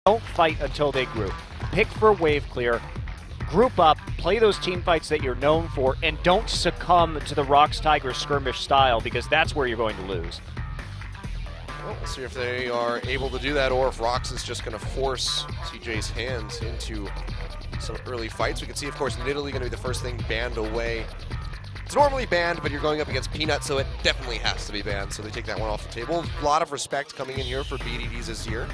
Don't fight until they group. Pick for wave clear. Group up, play those team fights that you're known for, and don't succumb to the ROX Tigers skirmish style, because that's where you're going to lose. Well, we'll see if they are able to do that, or if ROX is just going to force CJ's hands into some early fights. We can see, of course, Nidalee going to be the first thing banned away. It's normally banned, but you're going up against Peanut, so it definitely has to be banned. So they take that one off the table. A lot of respect coming in here for BDDs this year.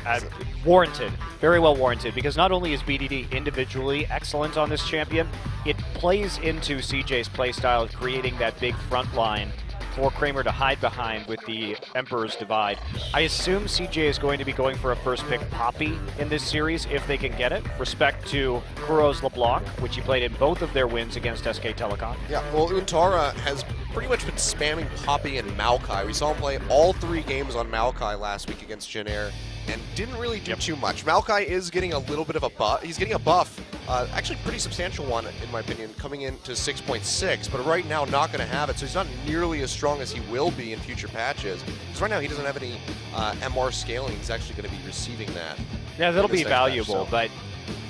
Warranted. Very well warranted, because not only is BDD individually excellent on this champion, it plays into CJ's playstyle of creating that big front line for Kramer to hide behind with the Emperor's Divide. I assume CJ is going to be going for a first pick Poppy in this series if they can get it. Respect to Kuro's LeBlanc, which he played in both of their wins against SK Telecom. Yeah, well, Untara has pretty much been spamming Poppy and Maokai. We saw him play all 3 games on Maokai last week against Jin-Air and didn't really do too much. Maokai is getting a little bit of a buff. He's getting a buff, actually pretty substantial one in my opinion, coming into 6.6, but right now not going to have it, so he's not nearly as strong as he will be in future patches. Because right now he doesn't have any MR scaling. He's actually going to be receiving that. Yeah, that'll be valuable, but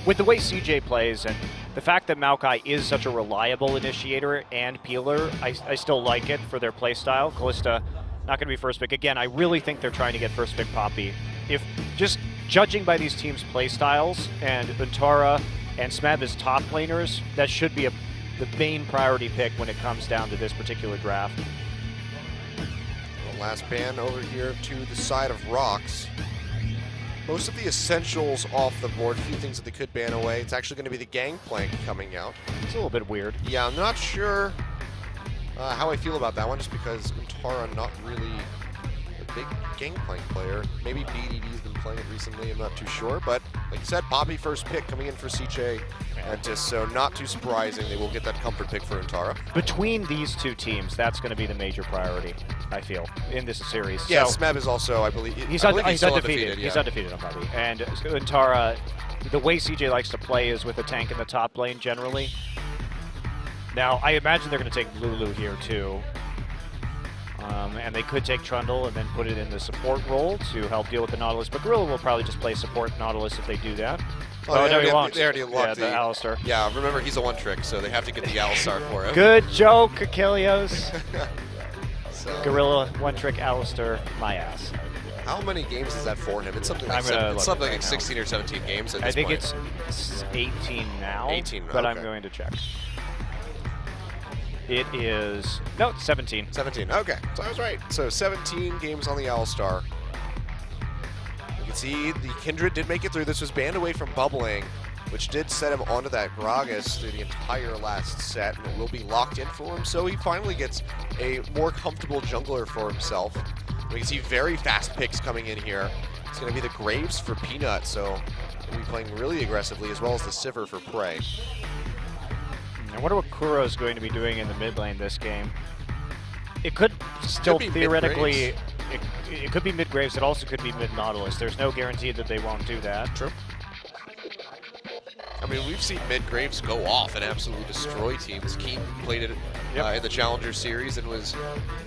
with the way CJ plays and the fact that Maokai is such a reliable initiator and peeler, I still like it for their playstyle. Kalista not going to be first pick. Again, I really think they're trying to get first pick Poppy. If just judging by these teams' playstyles and Untara and Smeb as top laners, that should be the main priority pick when it comes down to this particular draft. The last ban over here to the side of ROX. Most of the essentials off the board, a few things that they could ban away. It's actually going to be the Gangplank coming out. It's a little bit weird. Yeah, I'm not sure how I feel about that one, just because Untara not really a big Gangplank player. Maybe BDD's been playing it recently, I'm not too sure. But like you said, Poppy first pick coming in for CJ Entus, so not too surprising. They will get that comfort pick for Untara. Between these two teams, that's going to be the major priority, I feel, in this series. Yeah, so, Smeb is also, I believe, he's undefeated. He's undefeated on Poppy. And Untara, the way CJ likes to play is with a tank in the top lane generally. Now, I imagine they're going to take Lulu here too. And they could take Trundle and then put it in the support role to help deal with the Nautilus. But Gorilla will probably just play support Nautilus if they do that. Oh, no, he won't. They already locked the Alistar. Yeah, remember, he's a one-trick, so they have to get the Alistar for him. Good joke, Achilleos. So, Gorilla, one-trick Alistar, my ass. how many games is that for him? It's something like 16 or 17 games at this point. I think it's 18 now. 18, but okay. I'm going to check. It is, no, it's 17. 17, okay, so I was right. So 17 games on the Alistar. You can see the Kindred did make it through. This was banned away from bubbling, which did set him onto that Gragas through the entire last set, and it will be locked in for him, so he finally gets a more comfortable jungler for himself. We can see very fast picks coming in here. It's going to be the Graves for Peanut, so he'll be playing really aggressively, as well as the Sivir for Prey. I wonder what Kuro is going to be doing in the mid lane this game. It could still theoretically, it could be mid-Graves, it also could be mid-Nautilus. There's no guarantee that they won't do that. True. I mean, we've seen mid-Graves go off and absolutely destroy teams. Keen played it in the Challenger Series and was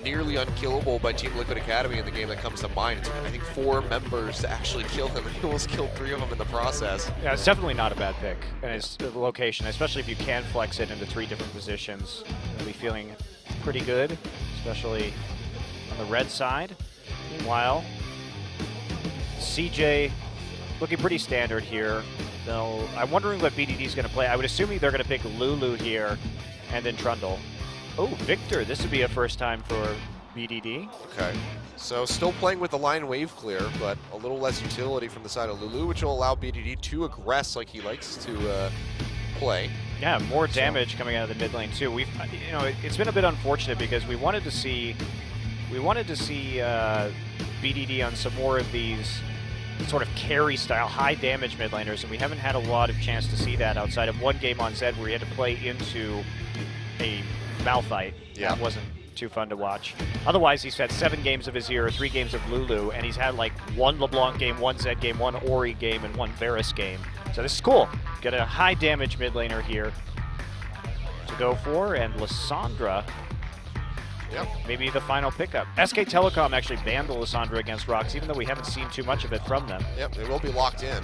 nearly unkillable by Team Liquid Academy in the game that comes to mind. It took, I think, 4 members to actually kill him, and he almost killed 3 of them in the process. Yeah, it's definitely not a bad pick in his location, especially if you can flex it into 3 different positions. You'll be feeling pretty good, especially on the red side. Meanwhile, CJ looking pretty standard here. Though I'm wondering what BDD is going to play. I would assume they're going to pick Lulu here and then Trundle. Oh, Victor, this would be a first time for BDD. Okay, so still playing with the line wave clear, but a little less utility from the side of Lulu, which will allow BDD to aggress like he likes to play. Yeah, more damage coming out of the mid lane too. We've, you know, it's been a bit unfortunate because we wanted to see BDD on some more of these sort of carry style, high damage mid laners, and we haven't had a lot of chance to see that outside of one game on Zed where he had to play into a Malphite. Yeah. That wasn't too fun to watch. Otherwise, he's had 7 games of Azir, 3 games of Lulu, and he's had like 1 LeBlanc game, 1 Zed game, 1 Ori game, and 1 Varus game. So this is cool. Get a high damage mid laner here to go for, and Lissandra, maybe the final pickup. SK Telecom actually banned the Lissandra against ROX, even though we haven't seen too much of it from them. Yep, they will be locked in.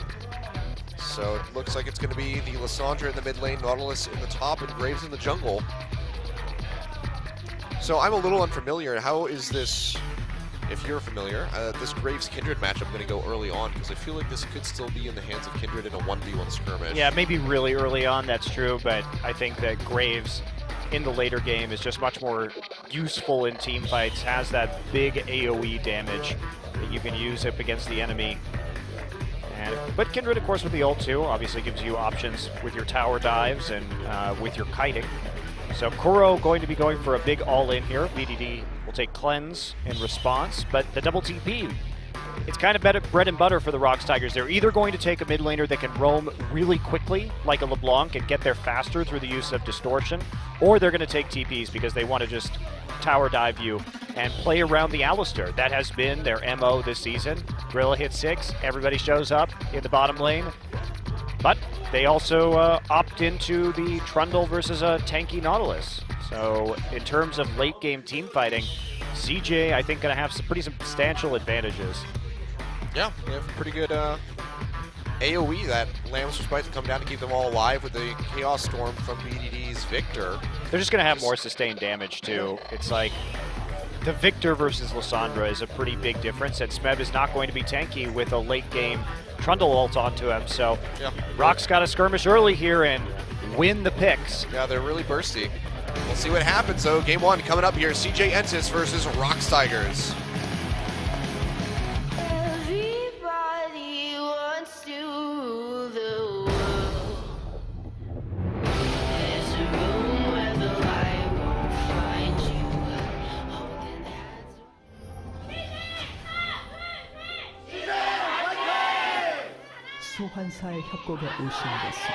So it looks like it's going to be the Lissandra in the mid lane, Nautilus in the top, and Graves in the jungle. So I'm a little unfamiliar. How is this, if you're familiar, this Graves Kindred matchup going to go early on? Because I feel like this could still be in the hands of Kindred in a 1v1 skirmish. Yeah, maybe really early on, that's true, but I think that Graves in the later game is just much more useful in team fights, has that big AoE damage that you can use up against the enemy. But Kindred, of course, with the ult too, obviously gives you options with your tower dives and with your kiting. So Kuro going to be going for a big all-in here. VDD will take cleanse in response, but the double TP, it's kind of bread and butter for the ROX Tigers. They're either going to take a mid laner that can roam really quickly, like a LeBlanc, and get there faster through the use of distortion, or they're going to take TPs because they want to just tower dive you and play around the Alistar. That has been their MO this season. Gorilla hits 6, everybody shows up in the bottom lane, but they also opt into the Trundle versus a tanky Nautilus. So in terms of late game team fighting, CJ, I think, going to have some pretty substantial advantages. Yeah, they have pretty good AoE that Lambs was about to come down to keep them all alive with the Chaos Storm from BDD's Victor. They're just going to have more sustained damage too. It's like the Victor versus Lissandra is a pretty big difference, and Smeb is not going to be tanky with a late game Trundle ult onto him. So yeah, ROX got a skirmish early here and win the picks. Yeah, they're really bursty. We'll see what happens though. Game 1 coming up here. CJ Entus versus ROX Tigers. Everybody wants to rule the world. There's a room where the light won't find you. Holding hands. 소환사의 협곡에 오신 것을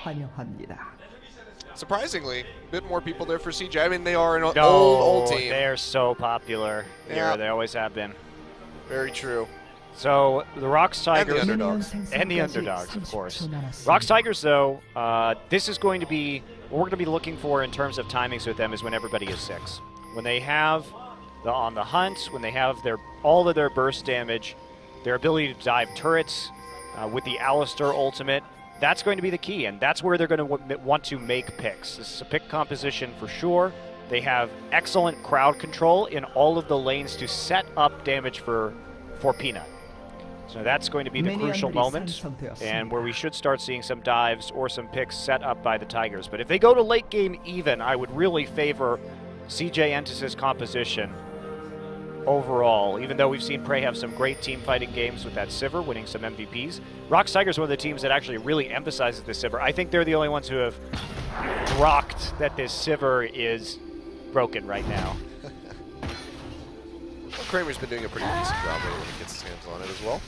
환영합니다. Surprisingly, a bit more people there for CJ. I mean, they are an old team. They're so popular here. They always have been. Very true. So the ROX Tigers and the underdogs. And the underdogs, of course. ROX Tigers, though, this is going to be what we're going to be looking for in terms of timings with them is when everybody is 6. When they have on the hunt, when they have all of their burst damage, their ability to dive turrets with the Alistar ultimate. That's going to be the key, and that's where they're going to want to make picks. This is a pick composition for sure. They have excellent crowd control in all of the lanes to set up damage for Peanut. So that's going to be the crucial moment, and where we should start seeing some dives or some picks set up by the Tigers. But if they go to late game even, I would really favor CJ Entus' composition overall, even though we've seen Prey have some great team fighting games with that Sivir, winning some MVPs. ROX Tigers are one of the teams that actually really emphasizes the Sivir. I think they're the only ones who have rocked that this Sivir is broken right now. Well, Kramer's been doing a pretty decent job when he gets his hands on it as well.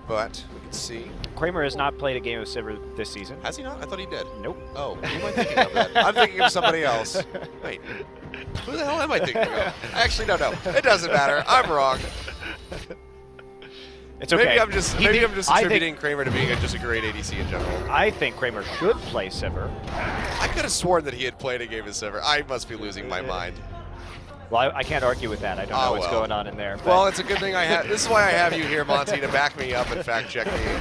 But we can see. Kramer has not played a game of Sivir this season. Has he not? I thought he did. Nope. Oh, who am I thinking of then? I'm thinking of somebody else. Wait. Who the hell am I thinking of? I actually don't know. It doesn't matter. I'm wrong. It's okay. Maybe I'm just attributing Kramer to being just a great ADC in general. I think Kramer should play Sivir. I could have sworn that he had played a game of Sivir. I must be losing my mind. Well, I can't argue with that. I don't know what's going on in there. Well, it's a good thing I have. This is why I have you here, Monty, to back me up and fact check me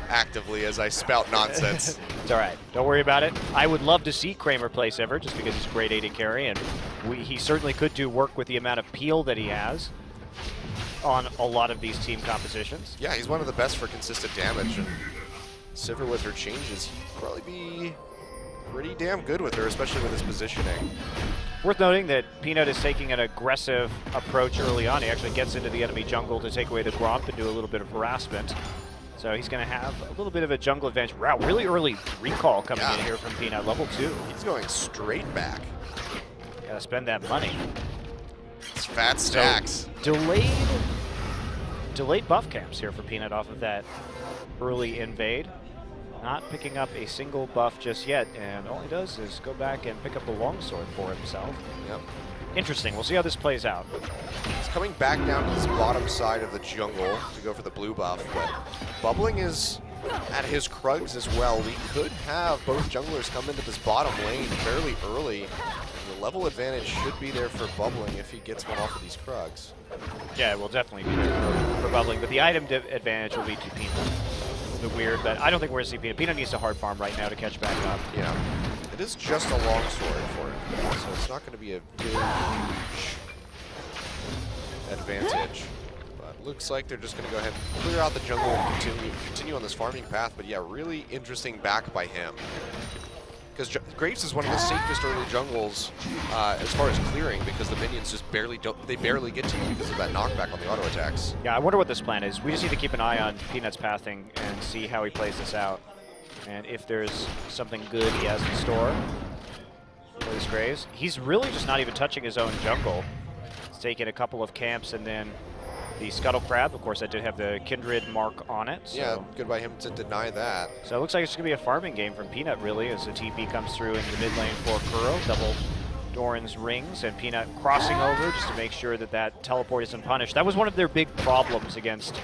actively as I spout nonsense. It's all right. Don't worry about it. I would love to see Kramer play Sivir just because he's a great AD carry, and he certainly could do work with the amount of peel that he has on a lot of these team compositions. Yeah, he's one of the best for consistent damage, and Sivir with her changes, he'd probably be pretty damn good with her, especially with his positioning. Worth noting that Peanut is taking an aggressive approach early on. He actually gets into the enemy jungle to take away the Gromp and do a little bit of harassment. So he's going to have a little bit of a jungle advantage. Wow, really early recall coming in here from Peanut, level 2. He's going straight back. Gotta spend that money. It's fat stacks. So delayed buff camps here for Peanut off of that early invade. Not picking up a single buff just yet, and all he does is go back and pick up a longsword for himself. Yep. Interesting. We'll see how this plays out. He's coming back down to this bottom side of the jungle to go for the blue buff, but Bubbling is at his Krugs as well. We could have both junglers come into this bottom lane fairly early. The level advantage should be there for Bubbling if he gets one off of these Krugs. Yeah, it will definitely be there for Bubbling, but the item advantage will be to Peanut. a bit weird, but I don't think we're going to see Peanut. Peanut needs to hard farm right now to catch back up. Yeah. It is just a long sword for him, so it's not going to be a big, huge advantage. But looks like they're just going to go ahead and clear out the jungle and continue on this farming path. But yeah, really interesting back by him. Because Graves is one of the safest early jungles as far as clearing, because the minions just barely get to you because of that knockback on the auto attacks. Yeah, I wonder what this plan is. We just need to keep an eye on Peanut's pathing and see how he plays this out. And if there's something good he has in store for this Graves. He's really just not even touching his own jungle. He's taking a couple of camps and then the Scuttle Crab. Of course, that did have the Kindred mark on it. So. Yeah, good by him to deny that. So it looks like it's going to be a farming game from Peanut, really, as the TP comes through into the mid lane for Kuro. Double Doran's rings, and Peanut crossing over just to make sure that that teleport isn't punished. That was one of their big problems against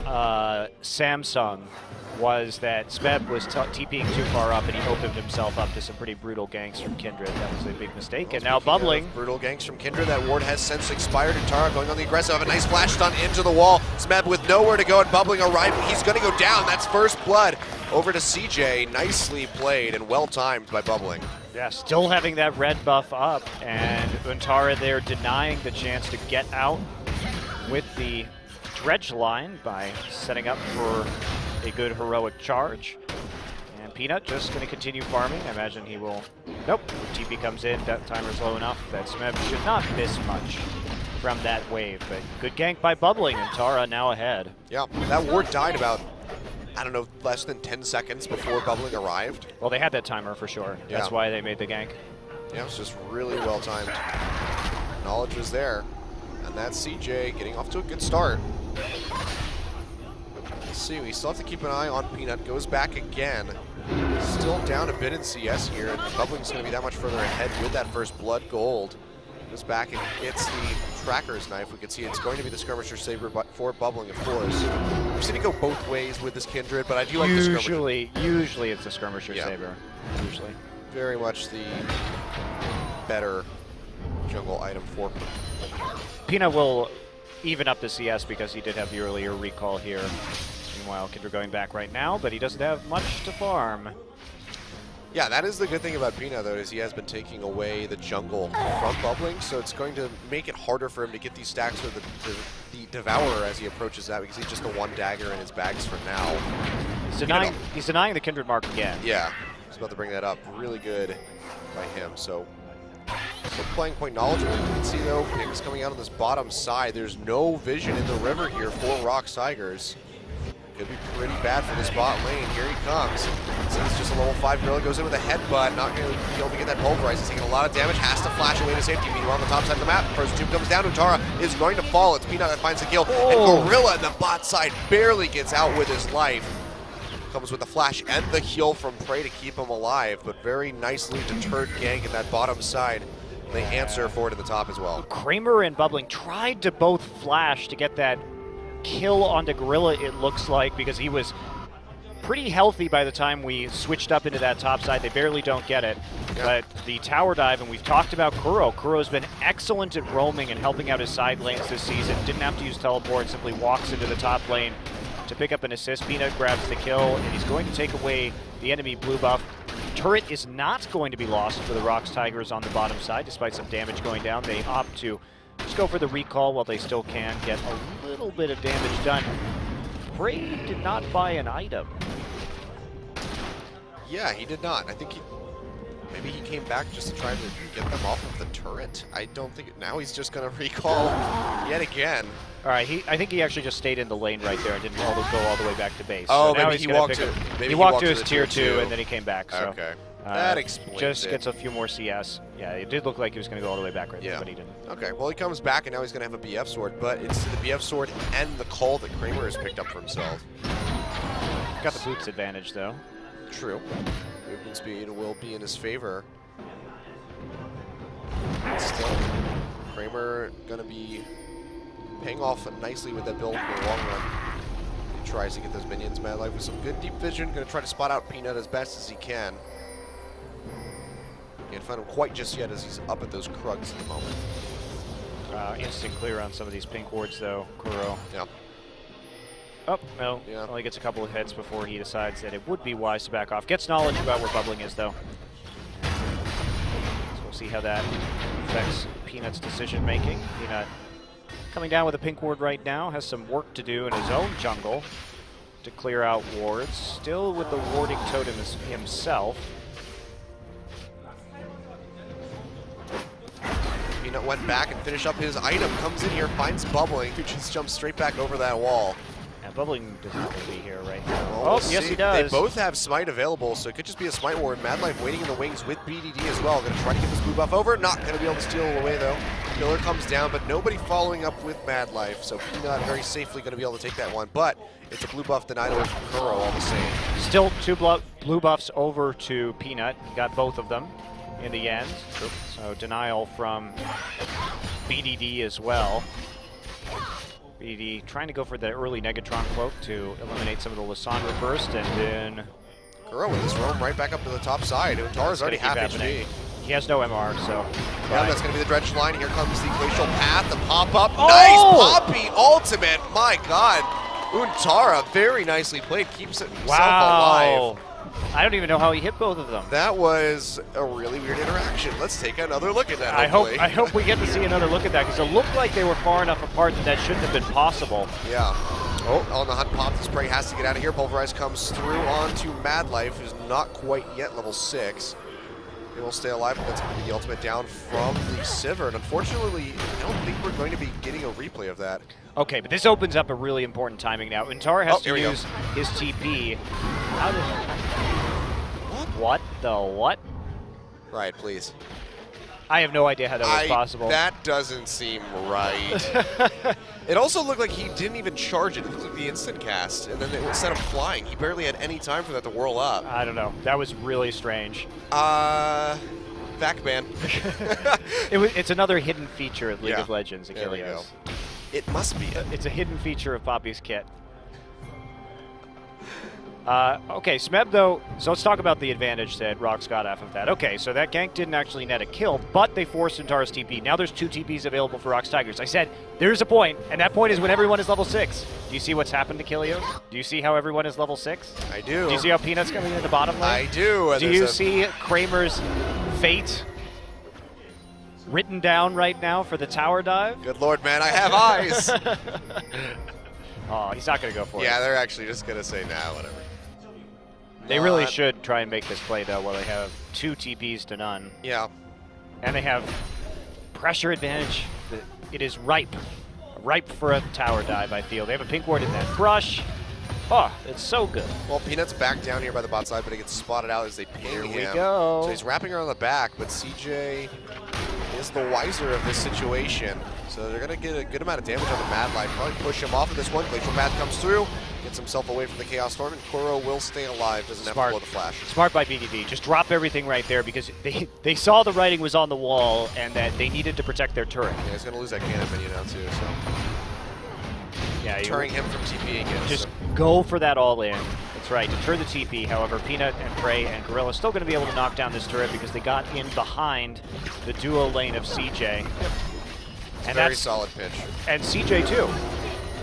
Samsung, was that Smeb was TPing too far up and he opened himself up to some pretty brutal ganks from Kindred. That was a big mistake. And now Bubbling. Brutal ganks from Kindred. That ward has since expired, and Tara going on the aggressive. A nice flash stun into the wall. Smeb with nowhere to go, and Bubbling arriving. He's going to go down. That's first blood over to CJ. Nicely played and well timed by Bubbling. Yeah, still having that red buff up, and Untara there denying the chance to get out with the dredge line by setting up for a good heroic charge. And Peanut just going to continue farming. I imagine he will... Nope. TP comes in. That timer's low enough that Smeb should not miss much from that wave. But good gank by Bubbling, and Tara now ahead. Yeah, that ward died about, I don't know, less than 10 seconds before Bubbling arrived. Well, they had that timer for sure. Yeah. That's why they made the gank. Yeah, it was just really well timed. Knowledge was there. And that's CJ getting off to a good start. Let's see, we still have to keep an eye on Peanut. Goes back again. Still down a bit in CS here, and Bubbling's going to be that much further ahead with that first blood gold. Goes back and gets the Tracker's Knife. We can see it's going to be the Skirmisher Saber for Bubbling, of course. We've seen it go both ways with this Kindred, but I do like the Skirmisher. Usually it's the Skirmisher Yeah. Saber. Usually. Very much the better jungle item for Peanut will even up the CS because he did have the earlier recall here. Meanwhile, Kindred going back right now, but he doesn't have much to farm. Yeah, that is the good thing about Peanut, though, is he has been taking away the jungle from Bubbling, so it's going to make it harder for him to get these stacks with the Devourer as he approaches that, because he's just the one dagger in his bags for now. He's denying the Kindred mark again. Yeah, I was about to bring that up. Really good by him, so playing point knowledgeable. You can see, though, picks coming out on this bottom side. There's no vision in the river here for ROX Tigers. Could be pretty bad for this bot lane. Here he comes. So it's just a level 5 gorilla, goes in with a headbutt. Not going to be able to get that pulverize. He's taking a lot of damage. Has to flash away to safety. Meanwhile, on the top side of the map, first tube comes down. Untara is going to fall. It's Peanut that finds the kill. Oh. And Gorilla in the bot side barely gets out with his life. Comes with the flash and the heal from Prey to keep him alive, but very nicely deterred gank in that bottom side. They answer for it at the top as well. Kramer and Bubbling tried to both flash to get that kill onto Gorilla, it looks like, because he was pretty healthy by the time we switched up into that top side. They barely don't get it. Yeah. But the tower dive, and we've talked about Kuro. Kuro's been excellent at roaming and helping out his side lanes this season. Didn't have to use teleport, simply walks into the top lane to pick up an assist. Peanut grabs the kill, and he's going to take away the enemy blue buff. Turret is not going to be lost for the ROX Tigers on the bottom side, despite some damage going down. They opt to just go for the recall while they still can get a little bit of damage done. Prey did not buy an item. Yeah, he did not. I think maybe he came back just to try to get them off of the turret. I don't think, now he's just going to recall yet again. All right, I think he actually just stayed in the lane right there and didn't go all the way back to base. Oh, so now maybe he's he gonna walked pick to, up, maybe he walked to the his tier 2 and then he came back. So, okay, that explains just it. gets a few more CS. Yeah, it did look like he was going to go all the way back right there, but he didn't. Okay, well, he comes back and now he's going to have a BF sword, but it's the BF sword and the call that Kramer has picked up for himself. Got the boots advantage, though. True. Movement speed will be in his favor. Still, Kramer going to be paying off nicely with that build in the long run. He tries to get those minions mad life with some good deep vision. Going to try to spot out Peanut as best as he can. Can't find him quite just yet as he's up at those Krugs at the moment. Instant clear on some of these pink wards, though, Kuro. Yeah. Oh, no. Yeah. Only gets a couple of hits before he decides that it would be wise to back off. Gets knowledge about where bubbling is, though. So we'll see how that affects Peanut's decision making. Peanut coming down with a pink ward right now, has some work to do in his own jungle to clear out wards. Still with the warding totem himself. Peanut went back and finished up his item, comes in here, finds Bubbling, who just jumps straight back over that wall. And bubbling does not want to be here right now. Well, Oh, we'll yes see. he does. They both have Smite available, so it could just be a Smite Ward. Mad Life waiting in the wings with BDD as well. Going to try to get this blue buff over. Not going to be able to steal it away, though. Killer comes down, but nobody following up with Mad Life, so Peanut very safely going to be able to take that one. But it's a blue buff denied away from Kuro all the same. Still two blue buffs over to Peanut. He got both of them in the end. So denial from BDD as well. BDD trying to go for the early Negatron cloak to eliminate some of the Lissandra burst, and then Kuro with his roam right back up to the top side. Untara's already half HP. He has no MR, so. Yeah, that's going to be the dredge line. Here comes the glacial path, the pop-up. Oh! Nice Poppy ultimate. My God. Untara, very nicely played. Keeps himself alive. I don't even know how he hit both of them. That was a really weird interaction. Let's take another look at that. I hope we get to see another look at that, because it looked like they were far enough apart that shouldn't have been possible. Yeah. Oh, on the hunt, Pop the Spray has to get out of here. Pulverize comes through onto Mad Life, who's not quite yet level 6. He will stay alive, but that's going to be the ultimate down from the Sivir. And unfortunately, I don't think we're going to be getting a replay of that. Okay, but this opens up a really important timing now. Untara has to use his TP. How did... What the what? Right, please. I have no idea how that was possible. That doesn't seem right. It also looked like he didn't even charge it. It looked like the instant cast, and then instead of flying, he barely had any time for that to whirl up. I don't know. That was really strange. Back ban. It's another hidden feature of League of Legends, There we go. Achilles. It must be. It's a hidden feature of Poppy's kit. Okay, Smeb though, so let's talk about the advantage that ROX got off of that. Okay, so that gank didn't actually net a kill, but they forced Untara's TP. Now there's 2 TPs available for ROX Tigers. I said, there's a point, and that point is when everyone is level 6. Do you see what's happened to Kilios? Do you see how everyone is level 6? I do. Do you see how Peanut's coming in the bottom lane? I do. Do you see Kramer's fate written down right now for the tower dive? Good Lord, man, I have eyes. Oh, he's not going to go for it. Yeah, they're actually just going to say, nah, whatever. They really should try and make this play, though, while they have 2 TPs to none. Yeah. And they have pressure advantage. It is ripe for a tower dive, I feel. They have a pink ward in that brush. Oh, it's so good. Well, Peanut's back down here by the bot side, but he gets spotted out as they ping him. Here we go. So he's wrapping around the back, but CJ is the wiser of this situation. So they're going to get a good amount of damage on the Mad Life. Probably push him off of this one. Glacial Path comes through, gets himself away from the Chaos Storm, and Kuro will stay alive. Doesn't have to blow the flash. Smart by BDD. Just drop everything right there, because they saw the writing was on the wall and that they needed to protect their turret. Yeah, he's going to lose that cannon minion now, too. So yeah, deterring him from TPing again. Just go for that all in. That's right, deter the TP. However, Peanut and Prey and Gorilla still going to be able to knock down this turret because they got in behind the duo lane of CJ. And very solid pitch. And CJ too.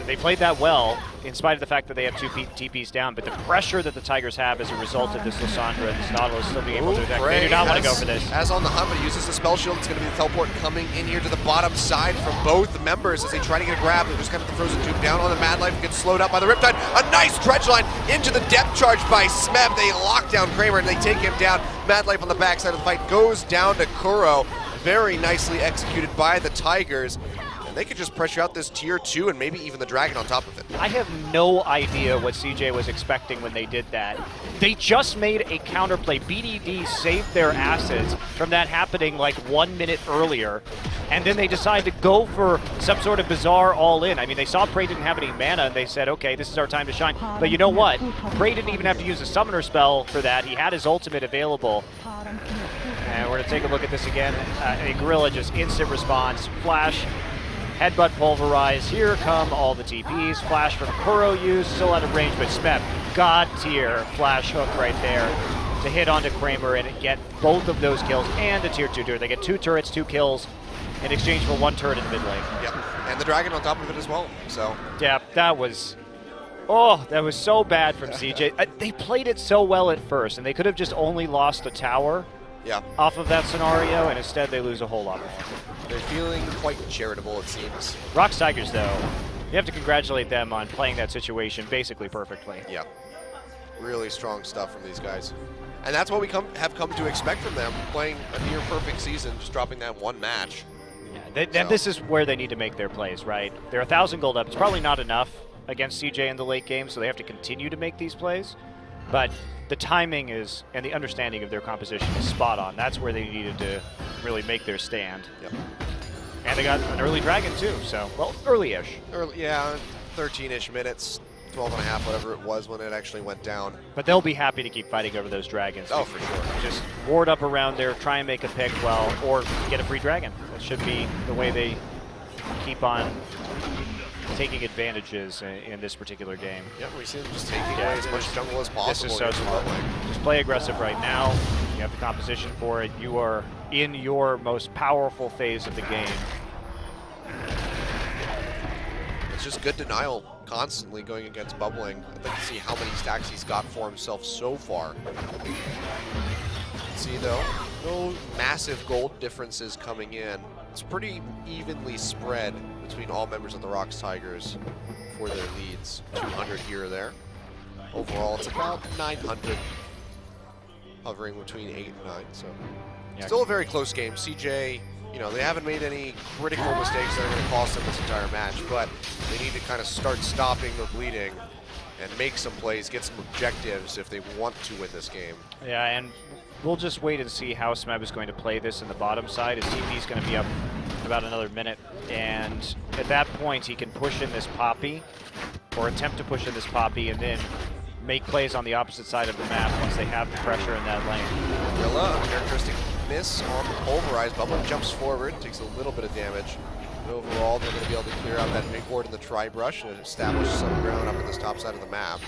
They played that well, in spite of the fact that they have 2 TPs down, but the pressure that the Tigers have as a result of this Lissandra and this Nautilus still being able to attack, they do not want to go for this. As on the hunt, but he uses the spell shield. It's going to be the teleport coming in here to the bottom side from both members as they try to get a grab. They're just got the Frozen Tube down on the Mad Life, gets slowed up by the Riptide. A nice dredge line into the depth charge by Smeb. They lock down Kramer and they take him down. Mad Life on the backside of the fight goes down to Kuro. Very nicely executed by the Tigers. They could just pressure out this tier 2 and maybe even the Dragon on top of it. I have no idea what CJ was expecting when they did that. They just made a counterplay. BDD saved their assets from that happening like 1 minute earlier, and then they decided to go for some sort of bizarre all-in. I mean, they saw Prey didn't have any mana, and they said, okay, this is our time to shine. But you know what? Prey didn't even have to use a summoner spell for that. He had his ultimate available. And we're going to take a look at this again. A Gorilla just instant response. Flash. Headbutt Pulverize. Here come all the TPs. Flash from Kuro used, still out of range, but Smeb, God tier flash hook right there to hit onto Kramer and get both of those kills and a tier 2 turret. They get 2 turrets, 2 kills in exchange for 1 turret in the mid lane. Yep, and the Dragon on top of it as well. So yeah, that was Oh, that was so bad from CJ. They played it so well at first, and they could have just only lost a tower off of that scenario, and instead they lose a whole lot more. They're feeling quite charitable, it seems. ROX Tigers, though, you have to congratulate them on playing that situation basically perfectly. Yeah. Really strong stuff from these guys. And that's what we have come to expect from them, playing a near-perfect season, just dropping that one match. Yeah, and this is where they need to make their plays, right? They're 1,000 gold up. It's probably not enough against CJ in the late game, so they have to continue to make these plays. But the timing is, and the understanding of their composition is spot on. That's where they needed to really make their stand. Yep. And they got an early dragon too, so, well, early-ish. Yeah, 13-ish minutes, 12 and a half, whatever it was when it actually went down. But they'll be happy to keep fighting over those dragons. Oh, for sure. Just ward up around there, try and make a pick, well, or get a free dragon. That should be the way they keep on taking advantages in this particular game. Yep, we see them just taking away as much jungle as possible. This is so smart. Just play aggressive right now. You have the composition for it. You are in your most powerful phase of the game. It's just good denial constantly going against Bubbling. I'd like to see how many stacks he's got for himself so far. See though, no massive gold differences coming in. It's pretty evenly spread between all members of the ROX Tigers for their leads. 200 here or there. Overall, it's about 900, hovering between 8 and 9. So still a very close game. CJ, you know, they haven't made any critical mistakes that are going to cost them this entire match, but they need to kind of start stopping the bleeding and make some plays, get some objectives if they want to win this game. Yeah, and we'll just wait and see how Smeb is going to play this in the bottom side. His TP is going to be up in about another minute, and at that point he can push in this Poppy, or attempt to push in this Poppy, and then make plays on the opposite side of the map once they have the pressure in that lane. Gorilla, uncharacteristic miss on the pulverized. Bubble jumps forward, takes a little bit of damage. But overall, they're going to be able to clear out that big board in the tri-brush and establish some ground up in this top side of the map.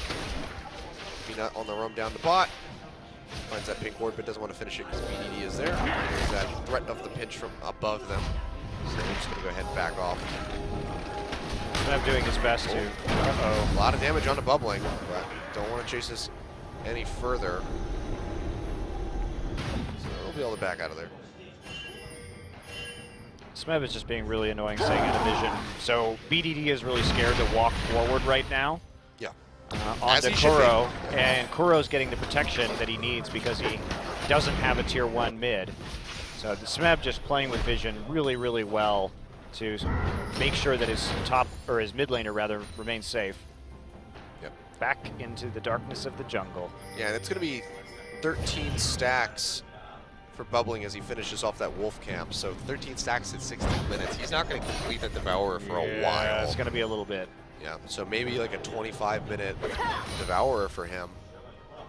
Peanut on the roam down the bot. Finds that pink ward, but doesn't want to finish it because BDD is there. There's that threat of the pinch from above them. So they're just going to go ahead and back off. Smeb doing his best to. A lot of damage on the Bubbling, but don't want to chase this any further. So they'll be able to back out of there. Smeb is just being really annoying staying in a vision. So BDD is really scared to walk forward right now. Yeah. Onto Kuro, and Kuro's getting the protection that he needs because he doesn't have a tier 1 mid. So the Smeb just playing with vision really, really well to make sure that his top, or his mid laner rather, remains safe. Yep. Back into the darkness of the jungle. Yeah, and it's going to be 13 stacks for Bubbling as he finishes off that wolf camp. So 13 stacks at 16 minutes. He's not going to complete that Devourer for a while. Yeah, it's going to be a little bit. Yeah, so maybe like a 25-minute Devourer for him,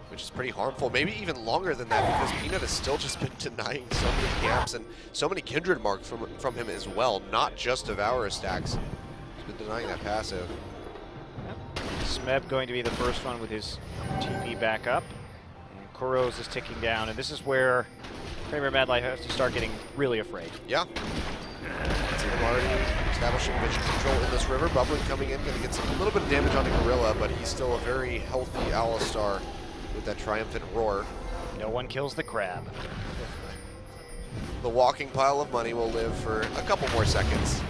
which is pretty harmful. Maybe even longer than that because Peanut has still just been denying so many camps and so many Kindred marks from him as well, not just Devourer stacks. He's been denying that passive. Smeb going to be the first one with his TP back up. And Kuro's is ticking down, and this is where Kramer Madlife has to start getting really afraid. Yeah. See them already establishing vision control in this river. Bubbling coming in, going to get a little bit of damage on the Gorilla, but he's still a very healthy Alistar with that triumphant roar. No one kills the crab. The walking pile of money will live for a couple more seconds.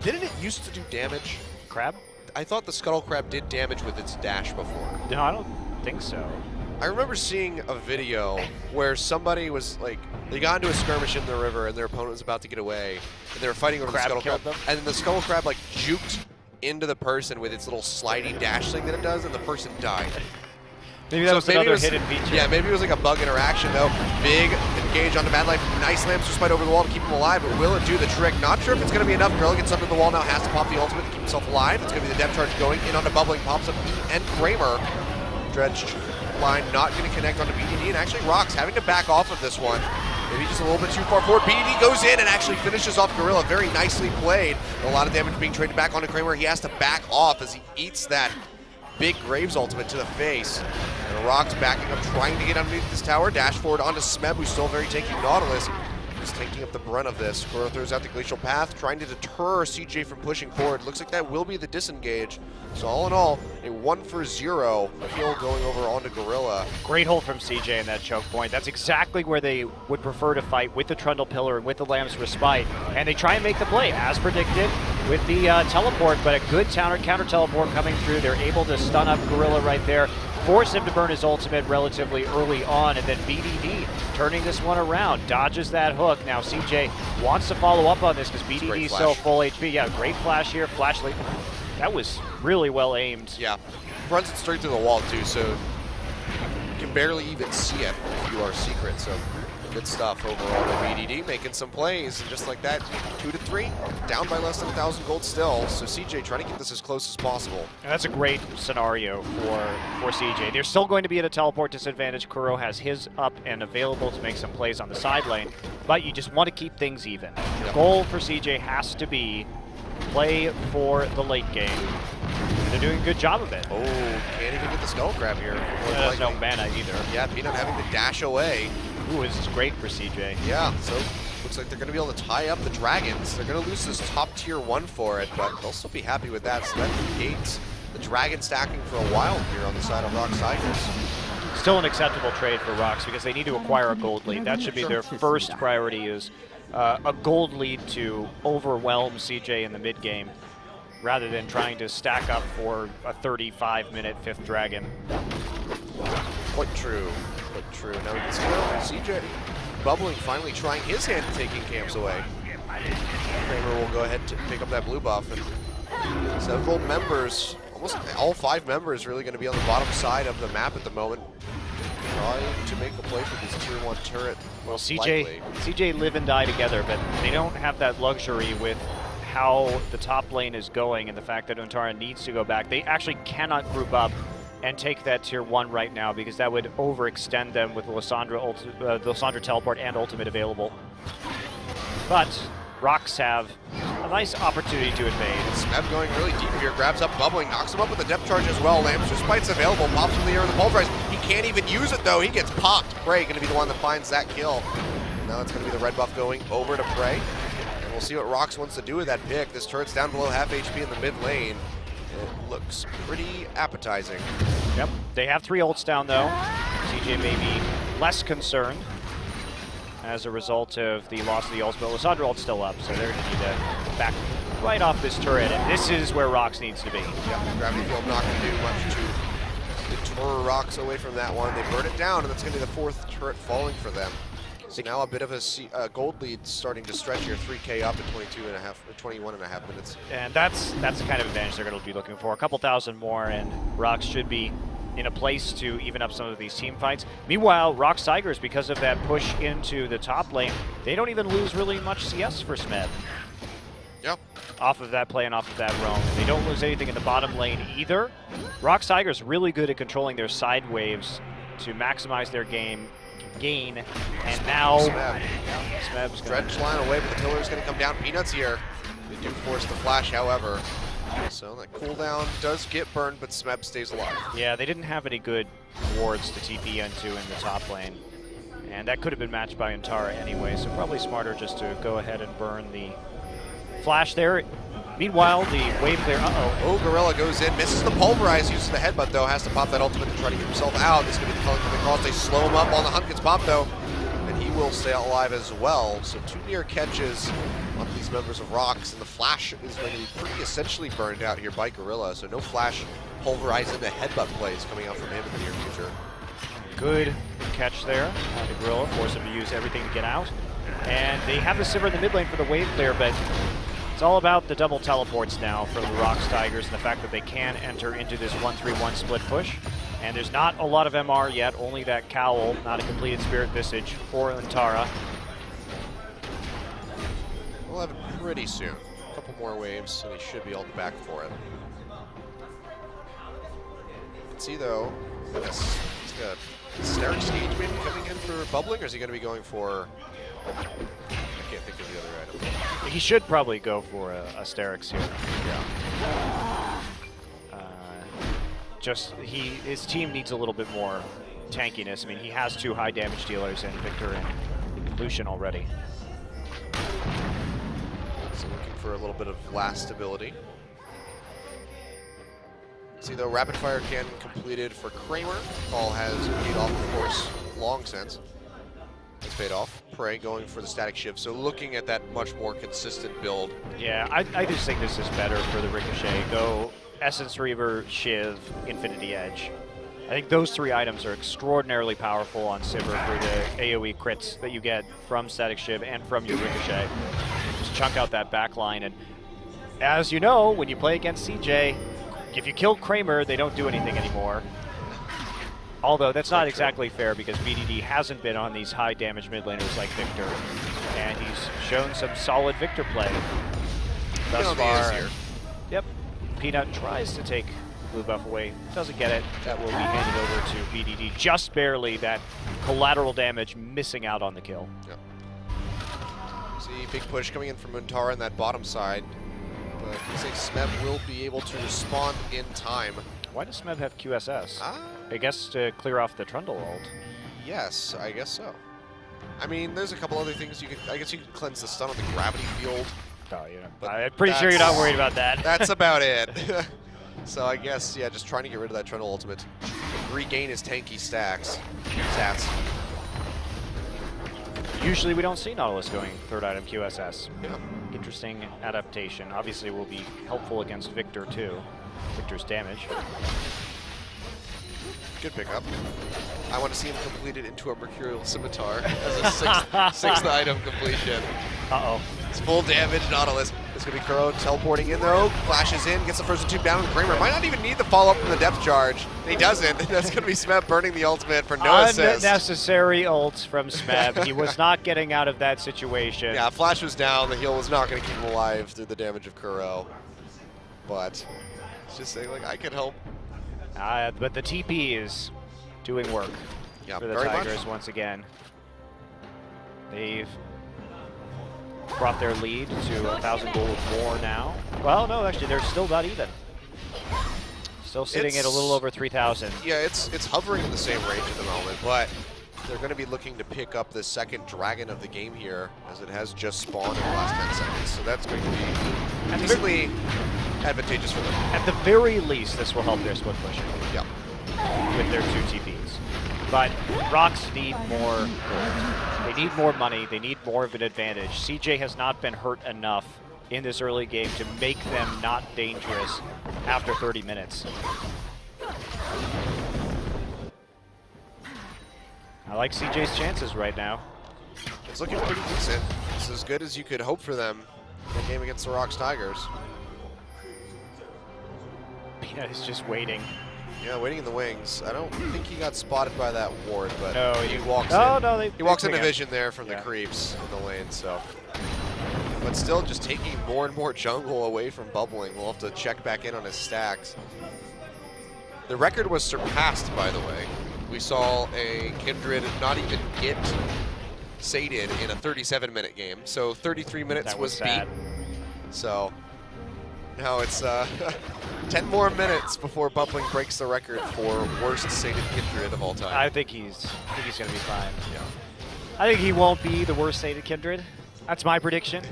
Didn't it used to do damage? Crab? I thought the Scuttle Crab did damage with its dash before. No, I don't think so. I remember seeing a video where somebody was like, they got into a skirmish in the river and their opponent was about to get away, and they were fighting over the Scuttle Crab, and then the Scuttle Crab like juked into the person with its little sliding dash thing that it does, and the person died. Maybe that was another hidden feature. Yeah, maybe it was like a bug interaction though. Big engage onto Madlife. Nice slams just right over the wall to keep him alive, but will it do the trick? Not sure if it's going to be enough. Gorilla gets under the wall now, has to pop the ultimate to keep himself alive. It's going to be the depth charge going in onto Bubbling, pops up E and Kramer. Dredged line not going to connect onto BDD, and actually ROX having to back off of this one. Maybe just a little bit too far forward. BDD goes in and actually finishes off Gorilla. Very nicely played. A lot of damage being traded back onto Kramer. He has to back off as he eats that big Graves ultimate to the face. And ROX backing up, trying to get underneath this tower. Dash forward onto Smeb, who's still very tanky Nautilus. is taking up the brunt of this. Kuro throws out the Glacial Path, trying to deter CJ from pushing forward. Looks like that will be the disengage. So all in all, a 1-for-0 kill going over onto Gorilla. Great hold from CJ in that choke point. That's exactly where they would prefer to fight, with the Trundle Pillar and with the Lamb's Respite. And they try and make the play, as predicted, with the teleport, but a good counter teleport coming through. They're able to stun up Gorilla right there, force him to burn his ultimate relatively early on, and then BDD turning this one around, dodges that hook. Now CJ wants to follow up on this because BDD is so full HP. Yeah, great flash here, flash lead. That was really well aimed. Yeah, runs it straight through the wall too, so you can barely even see it if you are secret. So good stuff overall by BDD, making some plays, and just like that, 2-3, down by less than 1,000 gold still. So CJ trying to get this as close as possible. And that's a great scenario for CJ. They're still going to be at a teleport disadvantage. Kuro has his up and available to make some plays on the side lane, but you just want to keep things even. The goal for CJ has to be play for the late game. They're doing a good job of it. Oh, can't even get the skull grab here. There's no mana either. Yeah, Peanut having to dash away. Ooh, this is great for CJ. Yeah, so looks like they're going to be able to tie up the Dragons. They're going to lose this top tier 1 for it, but they'll still be happy with that. So that negates the Dragon stacking for a while here on the side of ROX Tigers. Still an acceptable trade for ROX because they need to acquire a gold lead. That should be their first priority, is a gold lead to overwhelm CJ in the mid game, rather than trying to stack up for a 35-minute 5th Dragon. Quite true. Quite true. Now we can see CJ Bubbling finally trying his hand at taking camps away. Kramer will go ahead to pick up that blue buff, and several members, almost all 5 members, really going to be on the bottom side of the map at the moment, trying to make a play for this tier 1 turret. Well, CJ live and die together, but they don't have that luxury with how the top lane is going and the fact that Untara needs to go back. They actually cannot group up and take that tier 1 right now, because that would overextend them with the Lysandra teleport and ultimate available. But ROX have a nice opportunity to invade. Smeb going really deep here, grabs up Bubbling, knocks him up with a depth charge as well. Lamb's Respite's available, pops from the air with the pulverize. He can't even use it though, he gets popped. Prey gonna be the one that finds that kill. Now it's gonna be the red buff going over to Prey. And we'll see what ROX wants to do with that pick. This turret's down below half HP in the mid lane. It looks pretty appetizing. Yep, they have 3 ults down though. CJ may be less concerned as a result of the loss of the ults, but Lysandra ult's still up, so they're going to need to back right off this turret, and this is where ROX needs to be. Yep, Gravity Field not going to do much to deter ROX away from that one. They burn it down, and that's going to be the 4th turret falling for them. So now a bit of a gold lead starting to stretch here, 3K up in 21.5 minutes. And that's the kind of advantage they're going to be looking for. A couple thousand more, and ROX should be in a place to even up some of these team fights. Meanwhile, ROX Tigers, because of that push into the top lane, they don't even lose really much CS for Smeb. Yep. Off of that play and off of that roam. They don't lose anything in the bottom lane either. ROX Tigers really good at controlling their side waves to maximize their gain, and now Smeb's Dredge line away, but the pillar is going to come down. Peanuts here. They do force the flash, however. So that cooldown does get burned, but Smeb stays alive. Yeah, they didn't have any good wards to TP into in the top lane, and that could have been matched by Untara anyway, so probably smarter just to go ahead and burn the flash there. Meanwhile, the wave clear, Oh, Gorilla goes in, misses the pulverize, uses the headbutt though, has to pop that ultimate to try to get himself out. This is going to be the calling coming across. They slow him up on the hunt, gets popped though, and he will stay alive as well. So 2 near catches on these members of ROX, and the flash is going to be pretty essentially burned out here by Gorilla. So no flash, pulverize into headbutt plays coming out from him in the near future. Good catch there on the Gorilla, force him to use everything to get out. And they have the Sivir in the mid lane for the wave clear, but it's all about the double teleports now for the ROX Tigers and the fact that they can enter into this 1-3-1 split push. And there's not a lot of MR yet, only that cowl, not a completed Spirit Visage for Untara. We'll have it pretty soon. A couple more waves, and he should be able to back for it. Let's see though, he's got a Steric Stage maybe coming in for Bubbling, or is he going to be going for... I can't think of the other item. He should probably go for a Sterix here. Yeah. His team needs a little bit more tankiness. I mean, he has 2 high damage dealers in Victor and Lucian already. So looking for a little bit of last stability. See, though, rapid fire cannon completed for Kramer. Call has paid off, of course, long since. It's paid off. Prey going for the static shift, so looking at that much more consistent build. Yeah, I just think this is better for the Ricochet. Go Essence Reaver, Shiv, Infinity Edge. I think those 3 items are extraordinarily powerful on Sivir for the AoE crits that you get from Static Shiv and from your Ricochet. Just chunk out that backline, and as you know, when you play against CJ, if you kill Kramer, they don't do anything anymore. Although that's not exactly fair because VDD hasn't been on these high damage mid laners like Victor, and he's shown some solid Victor play thus far. Yep, Peanut tries to take blue buff away, doesn't get it. That will be handed over to VDD, just barely. That collateral damage missing out on the kill. Yep. See, big push coming in from Muntara on that bottom side, but it looks like Smeb will be able to respond in time. Why does Smeb have QSS? I guess to clear off the Trundle ult. Yes, I guess so. I mean, there's a couple other things you could. I guess you could cleanse the stun on the gravity field. Oh, yeah. But I'm pretty sure you're not worried about that. That's about it. So I guess, yeah, just trying to get rid of that Trundle ultimate. Regain his tanky stats. Usually we don't see Nautilus going 3rd item QSS. Yeah. Interesting adaptation. Obviously will be helpful against Victor too. Victor's damage. Good pickup. I want to see him completed into a Mercurial Scimitar as a sixth item completion. Uh-oh. It's full damage, Nautilus. It's going to be Kuro teleporting in there. Flashes in, gets the first two down. Kramer might not even need the follow-up from the depth charge. He doesn't. That's going to be Smeb burning the ultimate for no assist. Unnecessary ults from Smeb. He was not getting out of that situation. Yeah, Flash was down. The heal was not going to keep him alive through the damage of Kuro. But it's just saying, like, I can help. But the TP is doing work for the Tigers once again. They've brought their lead to 1,000 gold more now. Well, no, actually, they're still about even. Still sitting at a little over 3,000. Yeah, it's hovering in the same range at the moment, but they're going to be looking to pick up the second dragon of the game here, as it has just spawned in the last 10 seconds. So that's going to be decently advantageous for them. At the very least, this will help their split pushing. Yeah. With their 2 TPs. But ROX need more gold. They need more money. They need more of an advantage. CJ has not been hurt enough in this early game to make them not dangerous after 30 minutes. I like CJ's chances right now. It's looking pretty decent. It's as good as you could hope for them in a game against the ROX Tigers. Peanut is just waiting. Yeah, waiting in the wings. I don't think he got spotted by that ward, but no, he walks in. No, he walks into vision there from the creeps in the lane, so. But still just taking more and more jungle away from bubbling. We'll have to check back in on his stacks. The record was surpassed, by the way. We saw a Kindred not even get sated in a 37-minute game, so 33 minutes was beat. So now it's 10 more minutes before Bubbling breaks the record for worst sated Kindred of all time. I think he's going to be fine. Yeah. I think he won't be the worst sated Kindred. That's my prediction.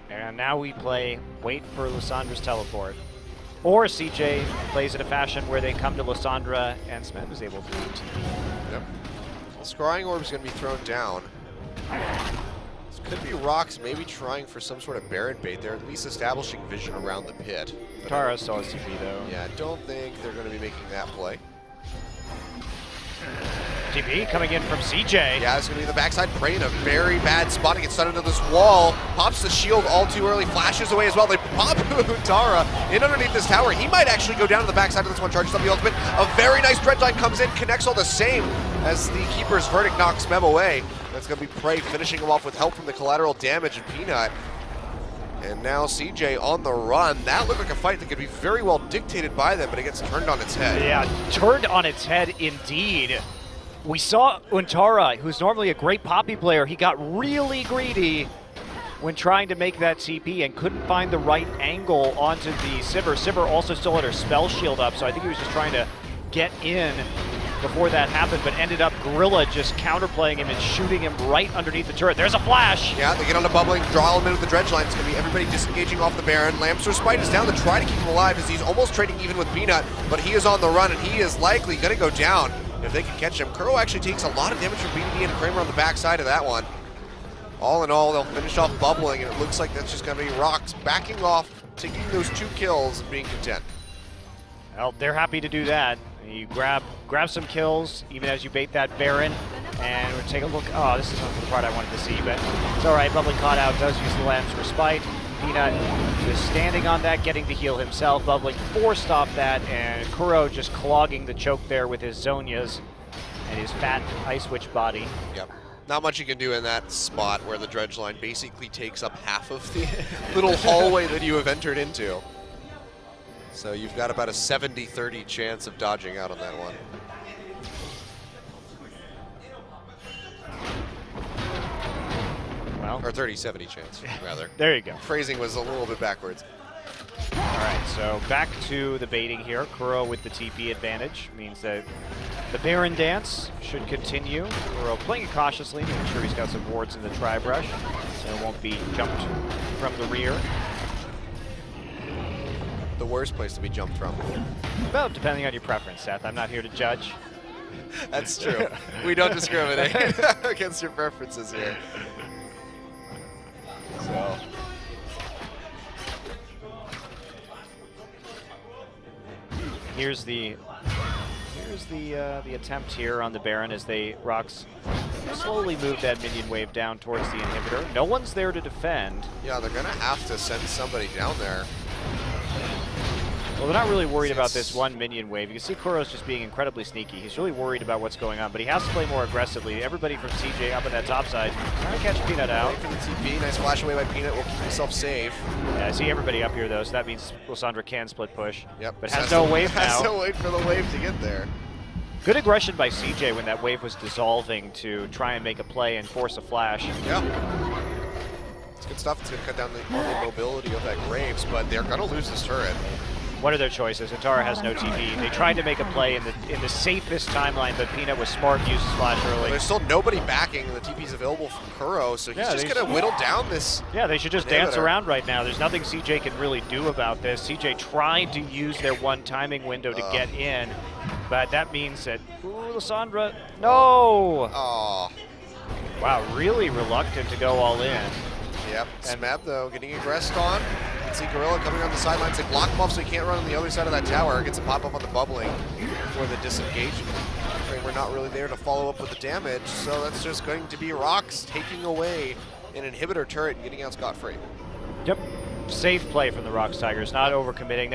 And now we wait for Lissandra's teleport. Or CJ plays in a fashion where they come to Lissandra and Smeb is able to TP. Yep. The Scrying Orb is going to be thrown down. This could be ROX maybe trying for some sort of Baron bait there, at least establishing vision around the pit. Tara still has TP though. Yeah, I don't think they're going to be making that play. TP coming in from CJ. Yeah, it's going to be the backside. Prey in a very bad spot to get stunned into this wall. Pops the shield all too early, flashes away as well. They pop Tara in underneath this tower. He might actually go down to the backside of this one, charges up the ultimate. A very nice Dreadline comes in, connects all the same as the Keeper's Verdict knocks Mem away. That's going to be Prey finishing him off with help from the collateral damage and Peanut. And now CJ on the run. That looked like a fight that could be very well dictated by them, but it gets turned on its head. Yeah, turned on its head indeed. We saw Untara, who's normally a great Poppy player, he got really greedy when trying to make that TP and couldn't find the right angle onto the Sivir. Sivir also still had her spell shield up, so I think he was just trying to get in before that happened, but ended up Gorilla just counterplaying him and shooting him right underneath the turret. There's a flash! Yeah, they get on the bubbling, draw him in with the dredge line. It's going to be everybody disengaging off the Baron. Lamster's Spite is down to try to keep him alive as he's almost trading even with Peanut, but he is on the run and he is likely going to go down if they can catch him. Kuro actually takes a lot of damage from BDD and Kramer on the backside of that one. All in all, they'll finish off bubbling, and it looks like that's just going to be ROX backing off, taking those 2 kills and being content. Well, they're happy to do that. You grab some kills, even as you bait that Baron, and we'll take a look. Oh, this isn't the part I wanted to see, but it's all right. Bubbling caught out, does use the Lamb's Respite. Peanut just standing on that, getting to heal himself. Bubbling forced off that, and Kuro just clogging the choke there with his Zonias and his fat Ice Witch body. Yep. Not much you can do in that spot where the dredge line basically takes up half of the little hallway that you have entered into. So you've got about a 70-30 chance of dodging out on that one. Well, or 30-70 chance, rather. There you go. Phrasing was a little bit backwards. All right, so back to the baiting here. Kuro with the TP advantage means that the Baron dance should continue. Kuro playing it cautiously, making sure he's got some wards in the tri-brush, so it won't be jumped from the rear. The worst place to be jumped from. Well, depending on your preference, Seth. I'm not here to judge. That's true. We don't discriminate against your preferences here. So. Here's the attempt here on the Baron as they ROX slowly move that minion wave down towards the inhibitor. No one's there to defend. Yeah, they're gonna have to send somebody down there. Well, they're not really worried about this one minion wave. You can see Kuro's just being incredibly sneaky. He's really worried about what's going on, but he has to play more aggressively. Everybody from CJ up on that top side trying to catch Peanut out. For the TP, nice flash away by Peanut, will keep himself safe. Yeah, I see everybody up here though, so that means Lysandra can split push. Yep. But has no wave now. Has to wait for the wave to get there. Good aggression by CJ when that wave was dissolving to try and make a play and force a flash. Yeah. It's good stuff. It's going to cut down the mobility of that Graves, but they're going to lose this turret. What are their choices? Atara has no TP. They tried to make a play in the safest timeline, but Peanut was smart and used his flash early. There's still nobody backing, and the TP's available from Kuro, so he's just going to whittle down this. Yeah, they should just dance around right now. There's nothing CJ can really do about this. CJ tried to use their one timing window to get in, but that means that, ooh, Lysandra, no! Oh. Wow, really reluctant to go all in. Yep, Smeb though, getting aggressed on. See Gorilla coming on the sidelines. They block him off so he can't run on the other side of that tower. Gets a pop up on the bubbling for the disengagement. We're not really there to follow up with the damage, so that's just going to be ROX taking away an inhibitor turret and getting out scot-free. Yep, safe play from the ROX Tigers, not overcommitting.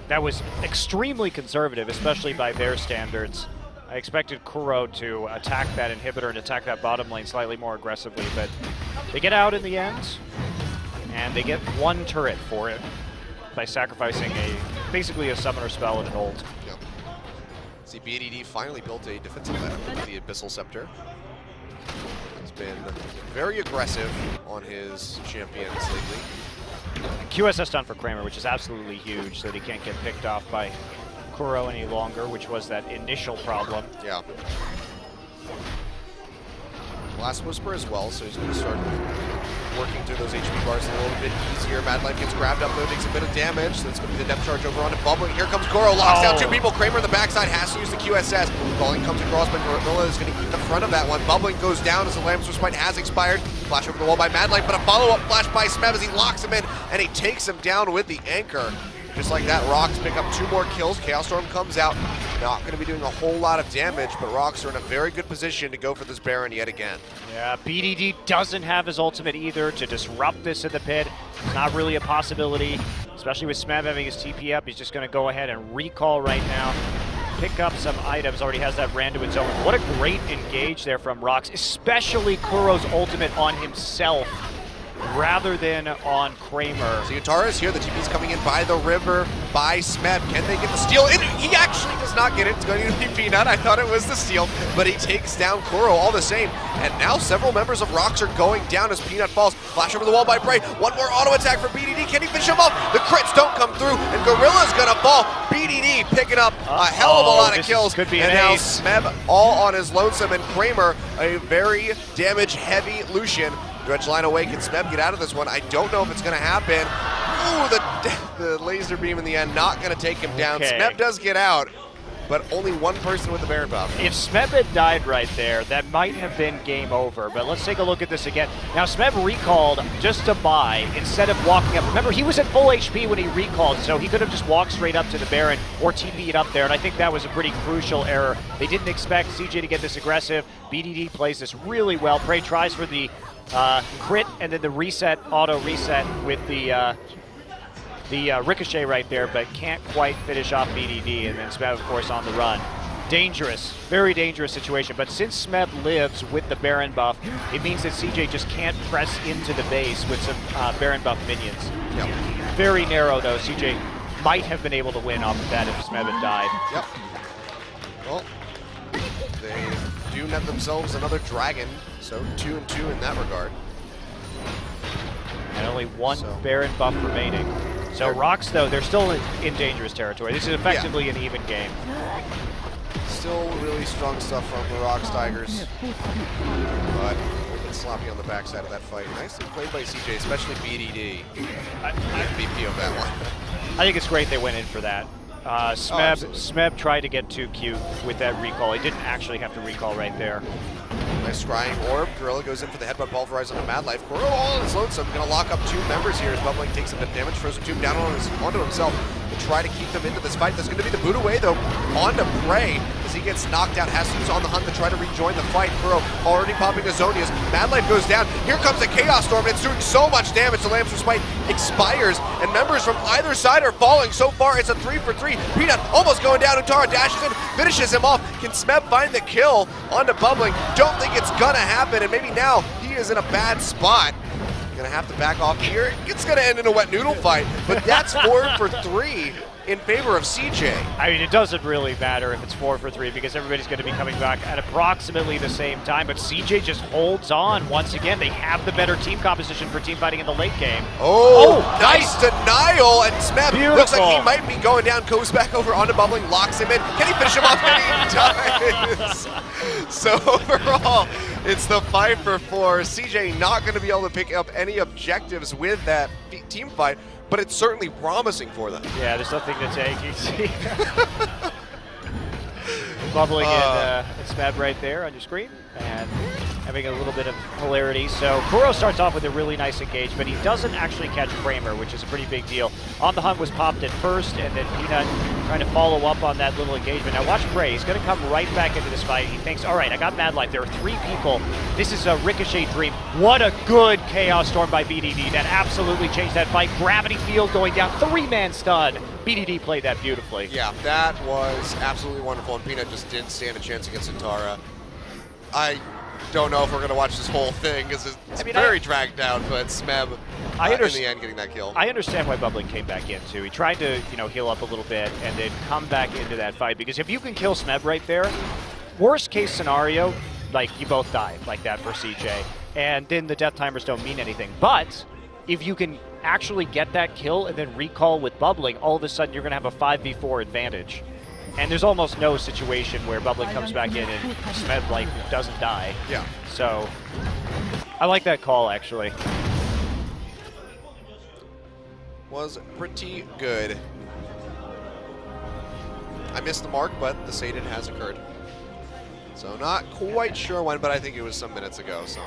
That was extremely conservative, especially by their standards. I expected Kuro to attack that inhibitor and attack that bottom lane slightly more aggressively, but they get out in the end, and they get one turret for it by sacrificing basically a summoner spell and an ult. Yep. See, BDD finally built a defensive meta with the Abyssal Scepter. He's been very aggressive on his champions lately. QSS done for Kramer, which is absolutely huge, so that he can't get picked off by Kuro any longer, which was that initial problem. Yeah. Last Whisper as well, so he's going to start working through those HP bars a little bit easier. Mad Life gets grabbed up though, takes a bit of damage, so it's going to be the depth charge over on it. Bubbling, here comes Kuro, locks down 2 people. Kramer on the backside has to use the QSS. Falling comes across, but Gorilla is going to eat the front of that one. Bubbling goes down as the Lamb's Respite has expired. Flash over the wall by Mad Life, but a follow-up flash by Smeb as he locks him in, and he takes him down with the anchor. Just like that, ROX pick up 2 more kills. Chaos Storm comes out. Not going to be doing a whole lot of damage, but ROX are in a very good position to go for this Baron yet again. Yeah, BDD doesn't have his ultimate either to disrupt this in the pit. It's not really a possibility, especially with Smeb having his TP up. He's just going to go ahead and recall right now. Pick up some items, already has that ran to its own. What a great engage there from ROX, especially Kuro's ultimate on himself, rather than on Kramer. So Atara is here, the TP's coming in by the river, by Smeb. Can they get the steal? He actually does not get it. It's going to be Peanut. I thought it was the steal, but he takes down Kuro all the same. And now several members of ROX are going down as Peanut falls. Flash over the wall by Bray. One more auto attack for BDD. Can he finish him off? The crits don't come through, and Gorilla's going to fall. BDD picking up a hell of a lot of kills. Could be and an now ace. Smeb all on his lonesome, and Kramer, a very damage-heavy Lucian. Dredge line away. Can Smeb get out of this one? I don't know if it's going to happen. Ooh, the laser beam in the end, not going to take him down. Okay. Smeb does get out, but only one person with the Baron buff. If Smeb had died right there, that might have been game over. But let's take a look at this again. Now, Smeb recalled just to buy instead of walking up. Remember, he was at full HP when he recalled, so he could have just walked straight up to the Baron or TP'd up there, and I think that was a pretty crucial error. They didn't expect CJ to get this aggressive. BDD plays this really well. Prey tries for the crit and then the reset, auto reset with the ricochet right there, but can't quite finish off BDD, and then Smeb, of course, on the run. Dangerous, very dangerous situation, but since Smeb lives with the Baron buff, it means that CJ just can't press into the base with some Baron buff minions. Yep. Very narrow, though. CJ might have been able to win off of that if Smeb had died. Yep. Well, they do net themselves another dragon, so 2-2 in that regard. And only one So- Baron buff remaining. So ROX, though, they're still in dangerous territory. This is effectively an even game. Still really strong stuff from the ROX Tigers, but a little bit sloppy on the backside of that fight. Nicely played by CJ, especially BDD. MVP of that one. I think it's great they went in for that. Smeb tried to get too cute with that recall. He didn't actually have to recall right there. Nice scrying orb. Gorilla goes in for the headbutt pulverize on the Mad Life. Kuro all on his lonesome. Going to lock up two members here as Bubbling takes a bit of damage. Frozen Tomb down onto himself to try to keep them into this fight. There's going to be the boot away, though, onto Prey as he gets knocked out. Has to use on the hunt to try to rejoin the fight. Kuro already popping Azonius. Mad Life goes down. Here comes the Chaos Storm, and it's doing so much damage. The Lamb's Respite expires, and members from either side are falling. So far, it's a 3-for-3. Peanut almost going down. Utara dashes in, finishes him off. Can Smeb find the kill onto Bubbling? Don't think it's gonna happen, and maybe now he is in a bad spot. Gonna have to back off here. It's gonna end in a wet noodle fight, but that's 4-for-3 in favor of CJ. I mean, it doesn't really matter if it's 4-for-3 because everybody's going to be coming back at approximately the same time, but CJ just holds on once again. They have the better team composition for team fighting in the late game. Oh, nice denial, and Smeb Beautiful. looks like he might be going down, goes back over onto Bubbling, locks him in. Can he finish him off? And he does. So overall, it's the 5-for-4. CJ not going to be able to pick up any objectives with that team fight, but it's certainly promising for them. Yeah, there's nothing to take. You see Bubbling and Smeb right there on your screen, and having a little bit of hilarity. So Kuro starts off with a really nice engage, but he doesn't actually catch Kramer, which is a pretty big deal. On the Hunt was popped at first, and then Peanut trying to follow up on that little engagement. Now watch Bray. He's going to come right back into this fight. He thinks, all right, I got Mad Life. There are 3 people. This is a Ricochet dream. What a good Chaos Storm by BDD. That absolutely changed that fight. Gravity Field going down. 3-man stun. BDD played that beautifully. Yeah, that was absolutely wonderful, and Peanut just didn't stand a chance against Utara. I don't know if we're going to watch this whole thing because it's very dragged out, but Smeb in the end getting that kill. I understand why Bubbling came back in too. He tried to, heal up a little bit and then come back into that fight, because if you can kill Smeb right there, worst case scenario, like you both die like that for CJ, and then the death timers don't mean anything. But if you can actually get that kill and then recall with Bubbling, all of a sudden you're going to have a 5v4 advantage. And there's almost no situation where Bubbling comes back in and Smeb doesn't die. Yeah. So I like that call actually. Was pretty good. I missed the mark, but the Satan has occurred. So not quite sure when, but I think it was some minutes ago. So.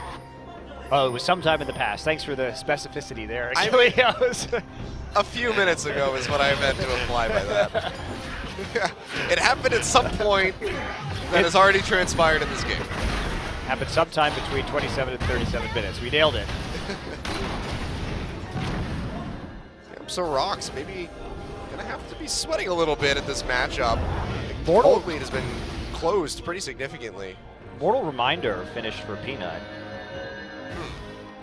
Oh, it was sometime in the past. Thanks for the specificity there. Actually, a few minutes ago is what I meant to imply by that. It happened at some point that has already transpired in this game. Happened sometime between 27 and 37 minutes. We nailed it. So ROX maybe gonna have to be sweating a little bit at this matchup. Mortal Cold lead has been closed pretty significantly. Mortal Reminder finished for Peanut.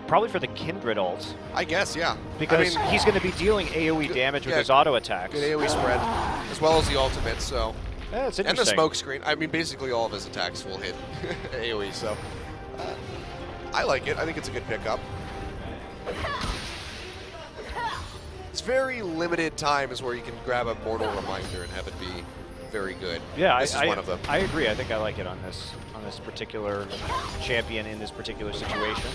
probably for the Kindred ult, I guess, yeah. because I mean, he's going to be dealing AoE damage with yeah, his auto attacks. good AoE spread, as well as the ultimate, so. Yeah, it's And the interesting. smoke screen. I mean, basically all of his attacks will hit AoE, so. I like it. I think it's a good pickup. It's very limited times where you can grab a Mortal Reminder and have it be very good. Yeah, this is one of them. I agree. I think I like it on this particular champion in this particular situation.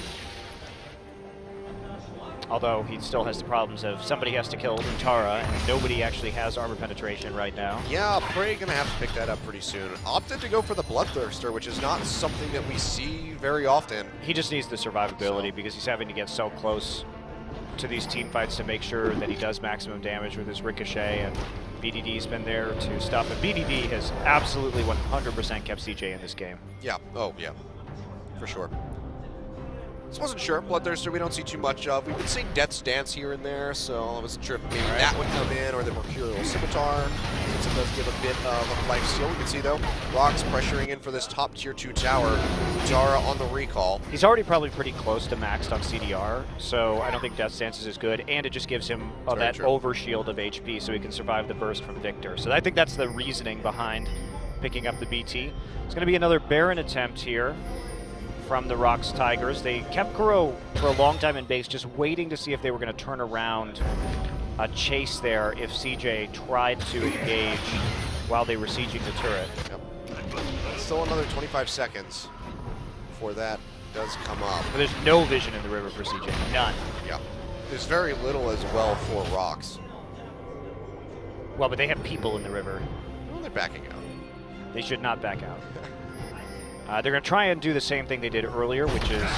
Although he still has the problems of somebody has to kill Untara, and nobody actually has armor penetration right now. Yeah, probably gonna have to pick that up pretty soon. Opted to go for the Bloodthirster, which is not something that we see very often. He just needs the survivability because he's having to get so close to these team fights to make sure that he does maximum damage with his Ricochet, and BDD's been there to stop it. BDD has absolutely 100% kept CJ in this game. Yeah, oh yeah, for sure. Just wasn't sure. Bloodthirster we don't see too much of. We've been seeing Death's Dance here and there, so I wasn't sure if maybe that would come in, or the Mercurial Scimitar, since it does give a bit of life steal. We can see though, ROX pressuring in for this top tier 2 tower. Zara on the recall. He's already probably pretty close to maxed on CDR, so I don't think Death's Dance is as good, and it just gives him that true. overshield of HP so he can survive the burst from Victor. So I think that's the reasoning behind picking up the BT. It's going to be another Baron attempt here from the ROX Tigers. They kept Kuro for a long time in base, just waiting to see if they were going to turn around a chase there if CJ tried to engage while they were sieging the turret. Yep. Still another 25 seconds before that does come up. But there's no vision in the river for CJ, none. Yeah. There's very little as well for ROX. Well, but they have people in the river. Well, they're backing out. They should not back out. They're going to try and do the same thing they did earlier, which is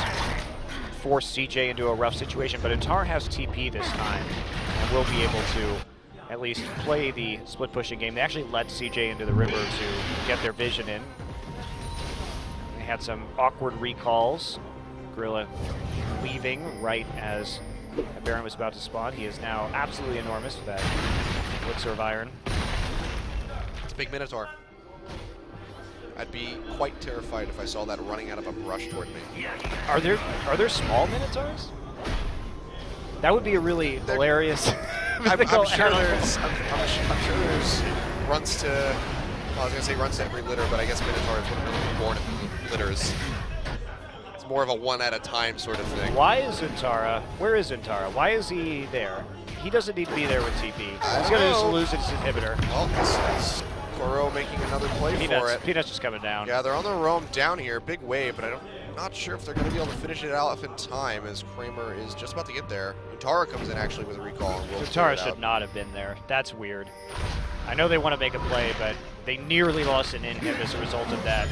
force CJ into a rough situation, but Antar has TP this time and will be able to at least play the split pushing game. They actually let CJ into the river to get their vision in. They had some awkward recalls. Gorilla leaving right as Baron was about to spawn. He is now absolutely enormous with that elixir of iron. It's a big Minotaur. I'd be quite terrified if I saw that running out of a brush toward me. Are there small Minotaurs? That would be a really hilarious. I'm sure there's runs to. Well, I was gonna say runs to every litter, but I guess Minotaurs wouldn't really be born in litters. It's more of a one at a time sort of thing. Why is Untara? Where is Untara? Why is he there? He doesn't need to be there with TP. He's gonna just lose his inhibitor. Well, this is Kuro making another play for it. Peanuts just coming down. Yeah, they're on the roam down here, big wave, but I'm not sure if they're going to be able to finish it out in time, as Kramer is just about to get there. Untara comes in actually with a recall. And Untara should not have been there. That's weird. I know they want to make a play, but they nearly lost an inhib as a result of that.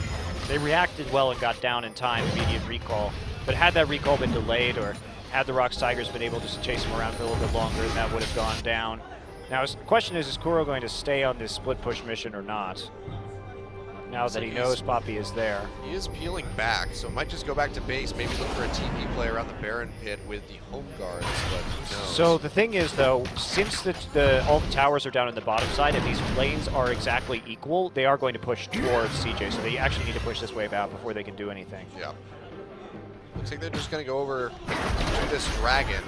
They reacted well and got down in time, immediate recall. But had that recall been delayed, or had the ROX Tigers been able to chase him around for a little bit longer, that would have gone down. Now, the question is Kuro going to stay on this split push mission or not? Now that he knows Poppy is there. He is peeling back, so might just go back to base, maybe look for a TP play around the Baron pit with the home guards, but who knows? So the thing is, though, since all the towers are down on the bottom side, and these lanes are exactly equal, they are going to push towards CJ, so they actually need to push this wave out before they can do anything. Yeah. Looks like they're just going to go over to this dragon.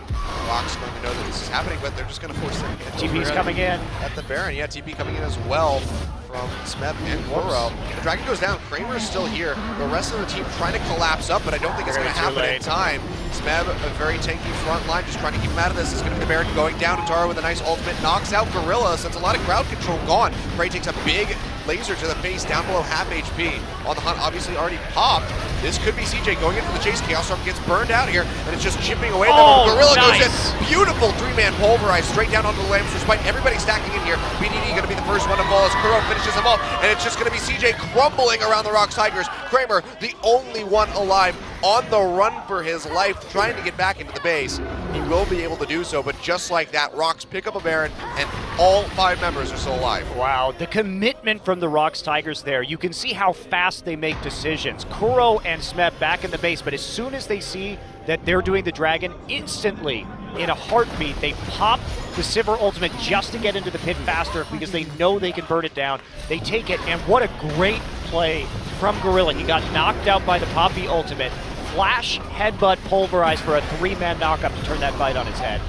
ROX going to know that this is happening, but they're just going to force their hand. TP's coming in. At the Baron, yeah, TP coming in as well from Smeb and Kuro. The dragon goes down. Kramer is still here. The rest of the team trying to collapse up, but I don't think it's going to happen in time. Smeb, a very tanky front line, just trying to keep him out of this. This is going to be the Baron going down. Untara with a nice ultimate knocks out Gorilla, since a lot of crowd control gone. Prey takes a big laser to the face, down below half HP. On the hunt, obviously already popped. This could be CJ going in for the chase. Chaos Storm gets burned out here, and it's just chipping away. Oh, Gorilla nice. goes in. Beautiful three-man pulverized straight down onto the lamps, despite everybody stacking in here. BDD going to be the first one to fall as Kuro finishes him off, and it's just going to be CJ crumbling around the ROX Tigers. Kramer, the only one alive, on the run for his life, trying to get back into the base. He will be able to do so, but just like that, ROX pick up a Baron, and all 5 members are still alive. Wow, the commitment from the ROX Tigers there. You can see how fast they make decisions. Kuro and Smeb back in the base, but as soon as they see that they're doing the dragon, instantly, in a heartbeat, they pop the Sivir ultimate just to get into the pit faster because they know they can burn it down. They take it, and what a great play from Gorilla. He got knocked out by the Poppy ultimate, flash, headbutt, pulverize for a 3-man knockup to turn that fight on its head.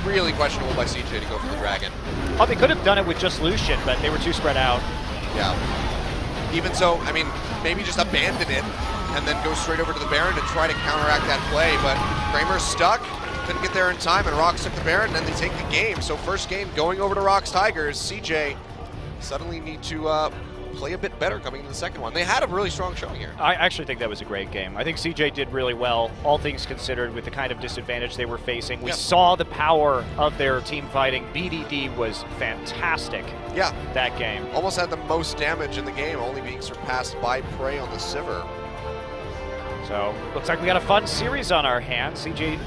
Really questionable by CJ to go for the Dragon. Oh, they could have done it with just Lucian, but they were too spread out. Yeah. Even so, I mean, maybe just abandon it and then go straight over to the Baron and try to counteract that play, but Kramer's stuck, couldn't get there in time, and ROX took the Baron, and then they take the game. So first game going over to ROX Tigers. CJ suddenly need to play a bit better coming into the second one. They had a really strong showing here. I actually think that was a great game. I think CJ did really well, all things considered, with the kind of disadvantage they were facing. We saw the power of their team fighting. BDD was fantastic that game. Almost had the most damage in the game, only being surpassed by Prey on the Sivir. So, looks like we got a fun series on our hands. CJ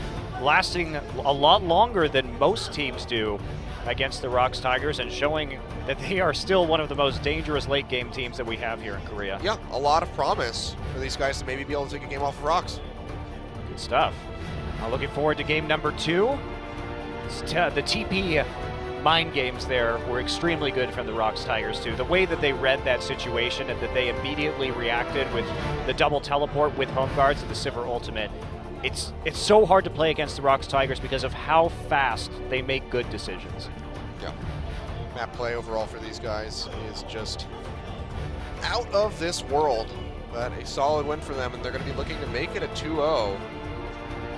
lasting a lot longer than most teams do against the ROX Tigers and showing that they are still one of the most dangerous late game teams that we have here in Korea. Yeah, a lot of promise for these guys to maybe be able to take a game off of ROX. Good stuff. Looking forward to game number 2. The TP mind games there were extremely good from the ROX Tigers too. The way that they read that situation and that they immediately reacted with the double teleport with home guards and the Sivir ultimate. It's so hard to play against the ROX Tigers because of how fast they make good decisions. Yeah. Map play overall for these guys is just out of this world, but a solid win for them, and they're going to be looking to make it a 2-0.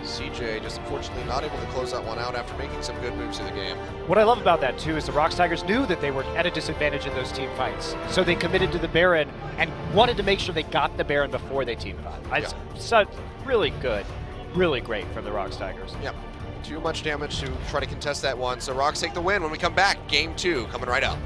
CJ just unfortunately not able to close that one out after making some good moves in the game. What I love about that too is the ROX Tigers knew that they were at a disadvantage in those team fights, so they committed to the Baron and wanted to make sure they got the Baron before they team fought. So really good, really great from the ROX Tigers. Yep. Too much damage to try to contest that one, so ROX take the win when we come back. Game 2 coming right up.